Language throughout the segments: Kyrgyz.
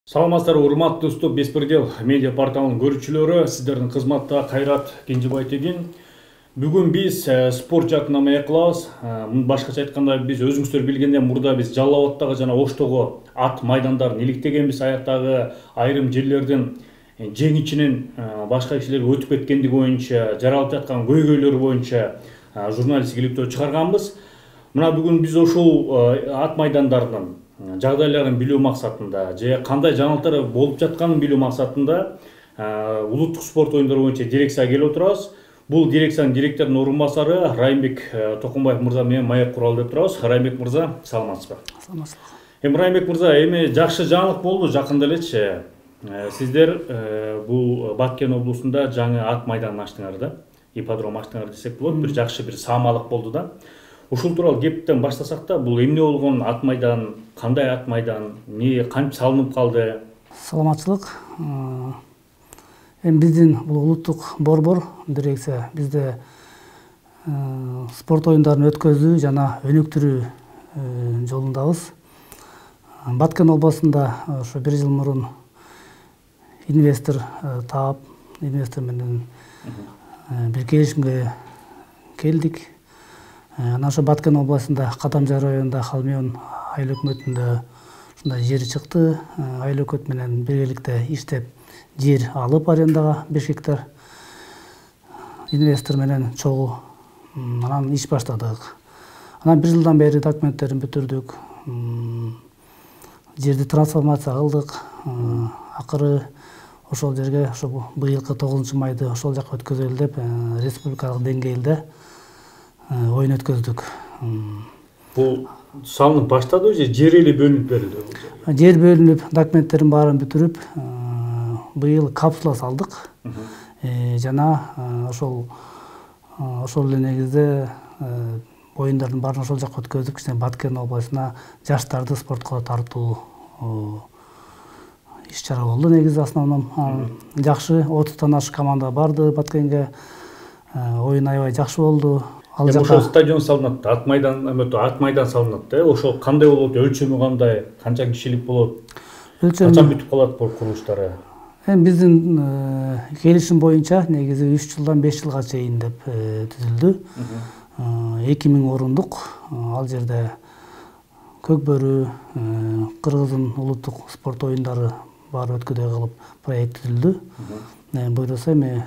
Саламатсыздарбы, урматтуу достор, Беспредел медиа порталынын көрүүчүлөрү, сиздердин кызматта Кайрат Кенжебай-Тегин. Бүгүн биз спорт жактан маек кылабыз. Башкача айтканда, биз өзүңүздөр билгенден мурда биз Жалал Абадтагы жана Оштогу ат майдандарын иликтегенбиз. Аяктагы айрым жерлердин жең ичинен башка кишилерге өтүп кеткендиги боюнча, жаралып жаткан көйгөйлөр боюнча журналисттик иликтөө чыгарганбыз. Мына бүгүн биз ошол ат майдандарынын жагдайларын билүү максатында же кандай жаңылыктар болуп жатканын билүү максатында улуттук спорт оюндары боюнча дирекцияга келип отурабыз. Бул дирекциянын директорунун орун басары Райымбек Токунбаев мырза менен маек куралы деп турабыз. Райымбек мырза, саламатсызбы? Саламатсызбы. Райымбек мырза, жакшы жаңылык болду жакында элечи. Сиздер бул Баткен облусунда жаңы ат майданын ачтыңар да, ипподром ачтыңар десек болот. Бир жакшы бир саамалык болду да. Ушул тууралуу кептен баштасак да, бул эмне болгон ат майдан, кандай ат майдан, кантип салынып калды? Саламатчылык. Биздин бул улуттук борбор дирекция бизде спорт оюндарын өткөзүү жана өнүктүрүү жолундабыз. Баткен облусунда ошо 1 жыл мурун инвестор таап, инвестор менен бир келишимге келдик. Анан ошо Баткен областында Кадамжай районунда Халмион айыл өкмөтүндө ушундай жер чыкты. Айыл өкмөт менен биргеликте иштеп жер алып арендага 5 гектар инвестор менен чогуу анан иш баштадык. Анан 1 жылдан бери документтерин бүтүрдүк. Жерди трансформация кылдык. Акыры ошол жерге ошо быйылкы 9-майды ошол жака өткөзөлү деп республикалык деңгээлде оюн өткөздүк. Бул салынып баштады же жер эле бөлүнүп берилди? Жер бөлүнүп, документтерин баарын бүтүрүп, быйыл капсула салдык. Жана ошол эле негизде оюндардын баарын ошол жака өткөздүк. Баткен областына жаштарды спортко тартуу иш-чара болду. Негизи основном жакшы 30тан ашык команда барды Баткенге. Оюн аябай жакшы болду. Ошол стадион салынат, ат майдан салынат. Ошол кандай болот, өлчөмү кандай, канча кишилик болот? Качан бүтүп калат бул курулуштары? Биздин келишим боюнча негизи 3 жылдан 5 жылга чейин деп түзүлдү. 2000 орундук. Ал жерде Көкбөрү, Кыргыздын улуттук спорт оюндары баары өткөдөй кылып проект түзүлдү. Буйруса эми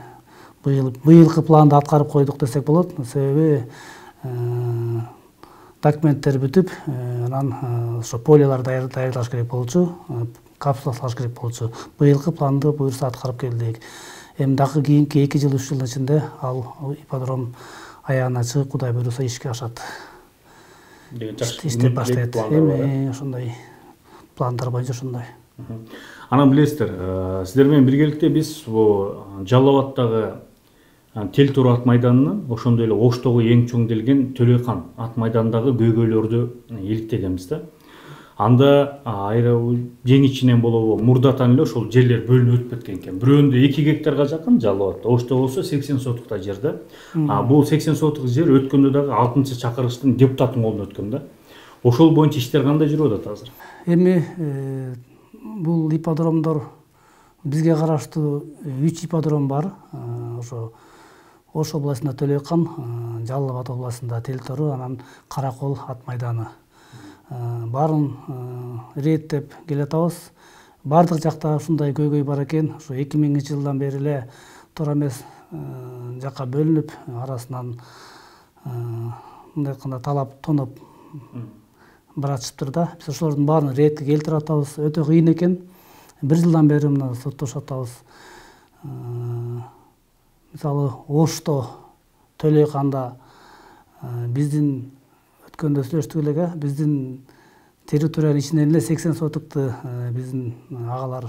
быйылкы планды аткарып койдук десек болот. Себеби документтер бүтүп, анан ошо полялар даярдаш керек болчу, капсула салыш керек болчу. Быйылкы планды буйруса аткарып келдик. Эми дагы кийинки 2 жыл 3 жылдын ичинде ал ипподром аягына чыгып, Кудай буйруса ишке ашат. Иштеп баштайт. Эми ошондой пландар боюнча ошондой. Анан билесиздер, сиздер менен биргеликте биз Жалал Абадтагы Тел Тур ат майданынан, ошондой эле Оштогу эң чоңделген Төлөйкан ат майданындагы көйгөйлөрдү иликтегенбиз да. Анда жең ичинен болобу, мурдатан эле ошол жерлер бөлүнүп өтүп кеткен экен. Бирөөндө 2 гектарга жакын Жалал Абадта, Ошто болсо 80 сотукта жер да. Бул 80 сотук жер өткөндө дагы 6-чакырылыштын депутатынын колуна өткөн да. Ошол боюнча иштер кандай жүрүп атат азыр? Эми бул ипподромдор бизге караштуу 3 ипподром бар. Ошо Ош областында Төлөйкан, Жалал Абад областында Тел Тору, анан Каракол ат майданы. Барын реттеп келатабыз. Бардык жакта ушундай көйгөй бар экен. Ошо 2000-жылдан бери эле туура эмес жакка бөлүнүп, арасынан мындай айтканда талап тоноп баратышыптыр да. Биз ошолордун баарын ретке келтирип атабыз. Өтө кыйын экен. 1 жылдан бери мына соттошуп атабыз. Мисалы, Ошто, Төлөйканда биздин өткөндө сүйлөштүк эле, биздин территориянын ичинен эле 80 сотукту биздин агалар,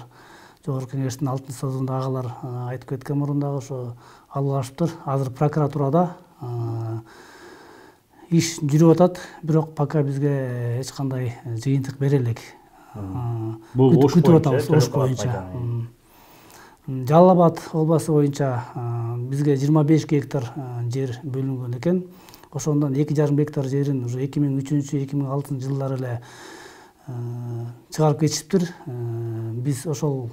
Жогорку Кеңештин 6-созунда агалар айтып кеткен мурун ошо алып алышыптыр. Азыр прокуратурада иш жүрүп атат, бирок пока бизге эч кандай жыйынтык бере элек. Бул күтүп атабыз Ош боюнча. Жалал Абад областы боюнча бизге 25 гектар жер бөлүнгөн экен. Ошондон 2,5 гектар жерин уже 2003-2006 жылдары эле чыгарып кетишиптир. Биз ошол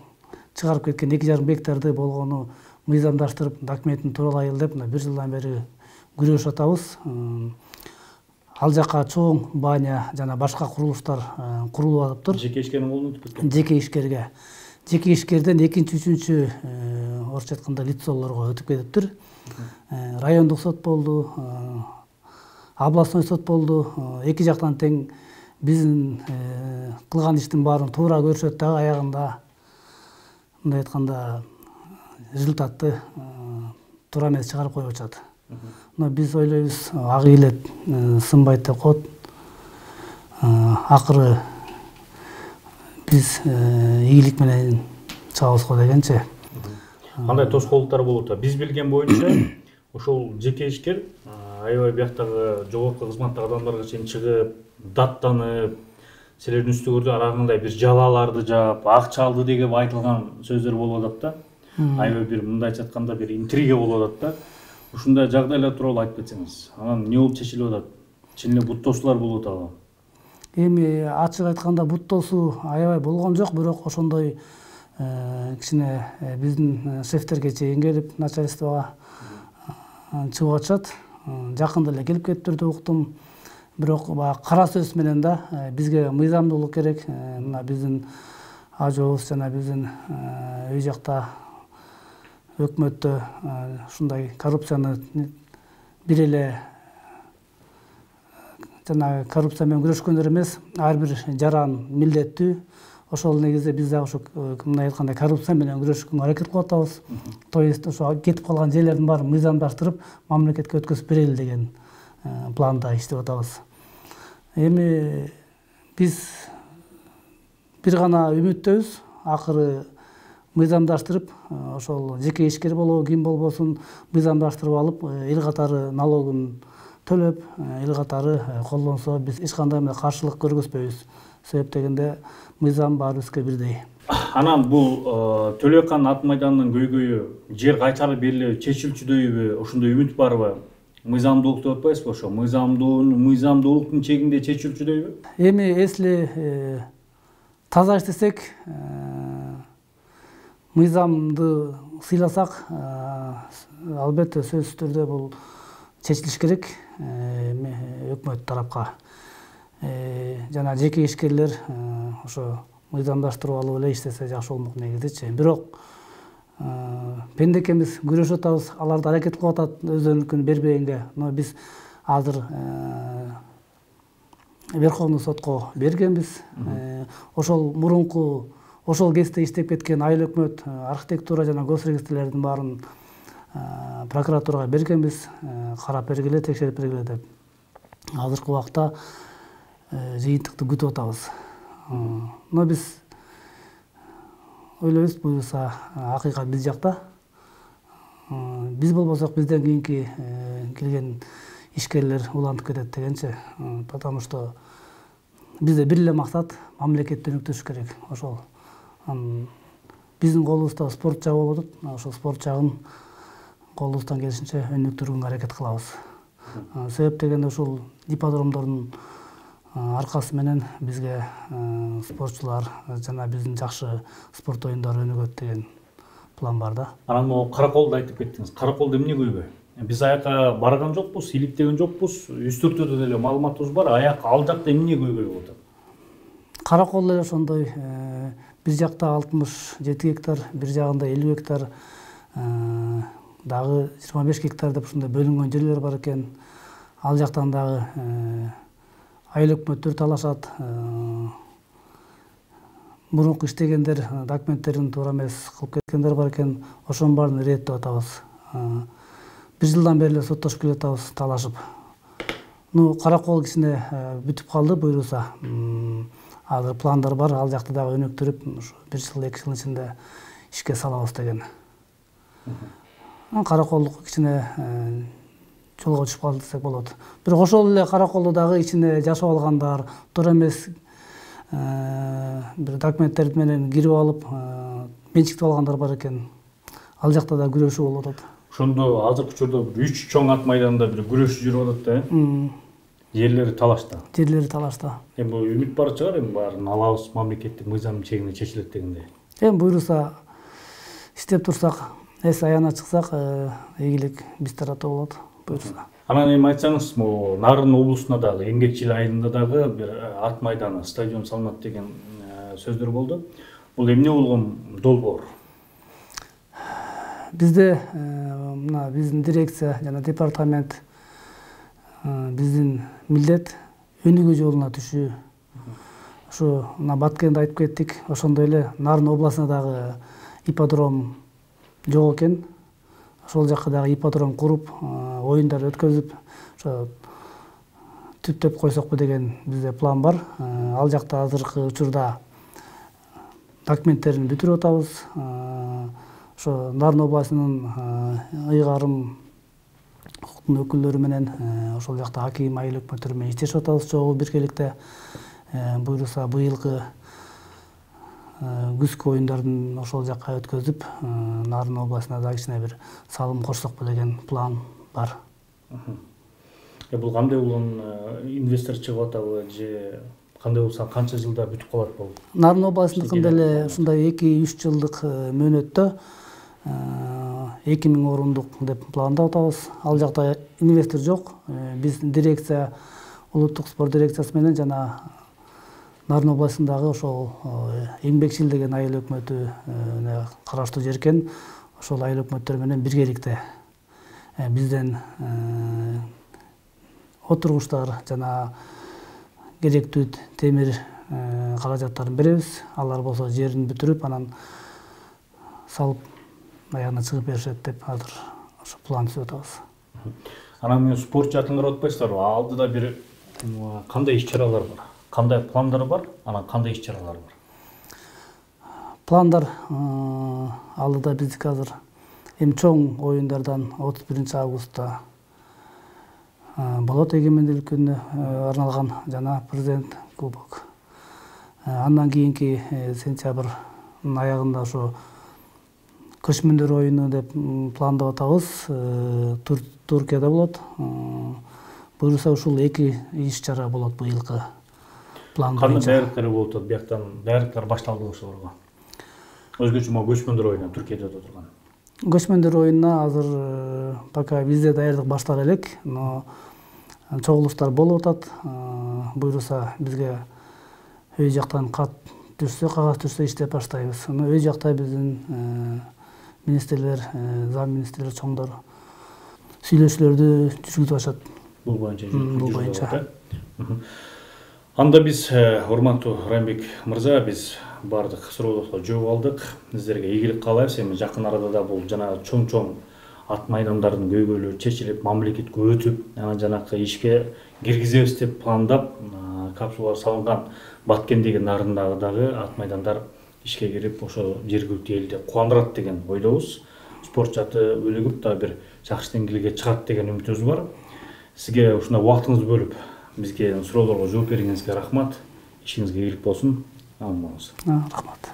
чыгарып кеткен 2,5 гектарды болгону мыйзамдаштырып, документин тууралайыл деп 1 жылдан бери күрөшүп атабыз. Ал жака чоң баня жана башка курулуштар курулуп атыптыр. Жеке ишкердин колуна өтүп кеткен. Жеке ишкерден 2-3 орусча айтканда лицолорго өтүп кетиптир. Райондук сот болду, областной сот болду. Эки жактан тең биздин кылган иштин баарын туура көрүшөт дагы, аягында мындай айтканда результатты туура эмес чыгарып коюп атышат. Но биз ойлойбуз, ак ийилет сынбайт деп коет. Акыры биз ийгилик менен чыгабыз го дегенче. Кандай тоскоолдуктар болуп атат? Биз билген боюнча ошол жеке ишкер аябай бияктагы жогорку кызматтагы адамдарга чейин чыгып, даттанып, силердин үстүңөрдө арагандай бир жалааларды жаап, акча алды деп айтылган сөздөр болуп атат да. Аябай бир мындайча айтканда бир интрига болуп атат да. Ушундай жагдайлар тууралуу айтып кетсеңиз. Анан эмне болуп чечилип атат? Чын эле бут тосуулар болуп атабы? Эми ачык айтканда бут тосуу аябай болгон жок, бирок ошондой кичине биздин шефтерге чейин келип, начальствого чыгып атышат. Жакында эле келип кетиптир деп уктум. Бирок кара сөз менен да бизге мыйзамдуулук керек. Мына биздин ажообуз жана биздин үй жакта өкмөттө ушундай коррупцияны бир эле жана коррупция менен күрөшкөндөр эмес, ар бир жаран милдеттүү. Ошол негизде биз дагы ошо мындай айтканда коррупция менен күрөшкөнгө аракет кылып атабыз. То есть ошо кетип калган жерлердин баарын мыйзамдаштырып, мамлекетке өткөзүп берели деген планда иштеп атабыз. Эми биз бир гана үмүттөбүз, акыры мыйзамдаштырып, ошол жеке ишкер болобу, ким болбосун мыйзамдаштырып алып, эл катары налогун төлөп, эл катары колдонсо биз эч кандай каршылык көргөзбөйбүз. Себеп дегенде мыйзам баарыбызга бирдей. Анан бул Төлөй Кан ат майданынын көйгөйү жер кайтарып берилеби, чечилчүдөйбү? Ошондой үмүт барбы? Мыйзамдуулук деп атпайсызбы ошо? Мыйзамдуулуктун чегинде чечилчүдөйбү? Эми эсли таза иштесек, мыйзамды сыйласак, албетте сөзсүз түрдө бул чечилиш керек өкмөт тарапка. Жана жеке ишкерлер ошо мыйзамдаштырып алып эле иштесе жакшы болмок негизичи. Бирок пенде экенбиз, күрөшүп атабыз, алар да аракет кылып атат өздөрүнүкүн бербегенге. Но биз азыр Верховный сотко бергенбиз. Ошол мурунку ошол кезде иштеп кеткен айыл өкмөт, архитектура жана госрегистрлердин баарын прокуратурага бергенбиз. Карап бергиле, текшерип бергиле деп. Азыркы убакта жыйынтыкты күтүп атабыз. Но биз ойлойбуз, буюрса акыйкат биз жакта. Биз болбосок бизден кийинки келген ишкерлер улантып кетет дегенче. Потому что бизде бир эле максат, мамлекетти өнүктүрүш керек. Ошол биздин колубузда спорт жагы болуп атат. Ошол спорт жагын колубуздан келишинче өнүктүрүүгө аракет кылабыз. Себеп дегенде ушул ипподромдордун аркасы менен бизге спортчулар жана биздин жакшы спорт оюндары өнүгөт деген план бар да. Анан могу Караколду айтып кеттиңиз. Караколдо эмне көйгөй? Биз аяка барган жокпуз, иликтеген жокпуз. Үстүртүдө деле маалыматыбыз бар. Аяка ал жакта эмне көйгөй болуп атат? Каракол эле ошондой. Бир жакта 67 гектар, бир жагында 50 гектар, дагы 25 гектар деп ушундай бөлүнгөн жерлер бар экен. Ал жактан дагы айыл өкмөттөр талашат. Мурунку иштегендер документтерин туура эмес кылып кеткендер бар экен. Ошонун баарын иреттеп атабыз. Бир жылдан бери эле соттошуп келатабыз, талашып. Каракол кичине бүтүп калды, буюрса. Азыр пландар бар, ал жакты дагы өнүктүрүп, бир жыл, 2 жыл ичинде ишке салабыз деген. Караколдук кичине жолго түшүп калды десек болот. Бирок ошол эле Караколдо дагы ичине жашап алгандар, туура эмес бир документтер менен кирип алып, менчиктип алгандар бар экен. Ал жакта да күрөшүү болуп атат. Ошондо азыркы учурда 3 чоң ат майданында бир күрөш жүрүп атат да. Жерлери талашта. Жерлери талашта. Эми бул үмүт бар чыгар, эми баарын алабыз, мамлекеттик мыйзам чегинде чечилет дегендей. Эми буйруса иштеп турсак, эс аяна чыксак, ийгилик биз тарапта болот, буйруса. Анан эми айтсаңыз, могу Нарын облусуна дагы эмгекчил айылында дагы бир ат майданы, стадион салынат деген сөздөр болду. Бул эмне болгон долбоор? Бизде мына биздин дирекция жана департамент биздин милдет өнүгүү жолуна түшүү. Ошо мына Баткенде айтып кеттик, ошондой эле Нарын областына дагы ипподром жок экен. Ошол жакка дагы ипподром куруп, оюндар өткөзүп, ошо түптөп койсокпу деген бизде план бар. Ал жакта азыркы учурда документтерин бүтүрүп атабыз. Ошо Нарын областынын ыйгарым укуктун өкүлдөрү менен ошол жакта аким, айыл өкмөттөрү менен иштешип атабыз чогуу биргеликте. Буйруса быйылкы күзгү оюндарын ошол жакка өткөзүп, Нарын областына да кичине бир салым кошсокпу деген план бар. Бул кандай болгон инвестор чыгып атабы же кандай болсо канча жылда бүтүп калат бул? Нарын областындыкында эле ушундай 2-3 жылдык мөөнөттө 2000 орундук деп пландап атабыз. Ал жакта инвестор жок. Биз дирекция, улуттук спорт дирекциясы менен жана Нарын областындагы ошол эмгекчил деген айыл өкмөтүнө караштуу жер экен. Ошол айыл өкмөттөр менен биргеликте бизден отургучтар жана керектүү темир каражаттарын беребиз. Алар болсо жерин бүтүрүп, анан салып аягына чыгып беришет деп азыр ошо план түзүп атабыз. Анан мен спорт жаатын карап атпайсыздарбы? Алдыда бир кандай иш-чаралар бар? Кандай пландар бар? Анан кандай иш-чаралар бар? Пландар алдыда биздики азыр эми чоң оюндардан 31 августта болот, эгемендүүлүк күнүнө арналган жана президент кубок. Андан кийинки сентябрдын аягында ошо көчмөндөр оюну деп пландап атабыз. Туркияда болот. Буюрса ушул 2 иш-чара болот быйылкы план боюнча. Кандай даярдыктар болуп атат? Бияктан даярдыктар башталды ошолорго. Өзгөчө могу көчмөндөр оюну Түркияда өтүп турган. Көчмөндөр оюнуна азыр пока бизде даярдык баштала элек, но чогулуштар болуп атат. Буюрса бизге үй жактан кат түшсө, кагаз түшсө иштеп баштайбыз. Үй жакта биздин министрлер, зам министрлер чоңдор сүйлөшүүлөрдү жүргүзүп атышат. Бул боюнча. Анда биз, урматтуу Райымбек мырза, биз бардык суроолорго жооп алдык. Сиздерге ийгилик каалайбыз. Эми жакын арада да бул жана чоң ат майдандардын көйгөйлөрү чечилип, мамлекетке өтүп, анан жанакы ишке киргизебиз деп пландап, капсулалар салынган Баткендеги Нарындагы дагы ат майдандар ишке кирип, ошо жергиликтүү элди кубандырат деген ойдобуз. Спорт жаты өнүгүп да бир жакшы деңгээлге чыгат деген үмүтүбүз бар. Сизге ушундай убактыңызды бөлүп, бизге суроолорго жооп бергениңизге рахмат. Ишиңизге ийгилик болсун. Аман болуңуз. Рахмат.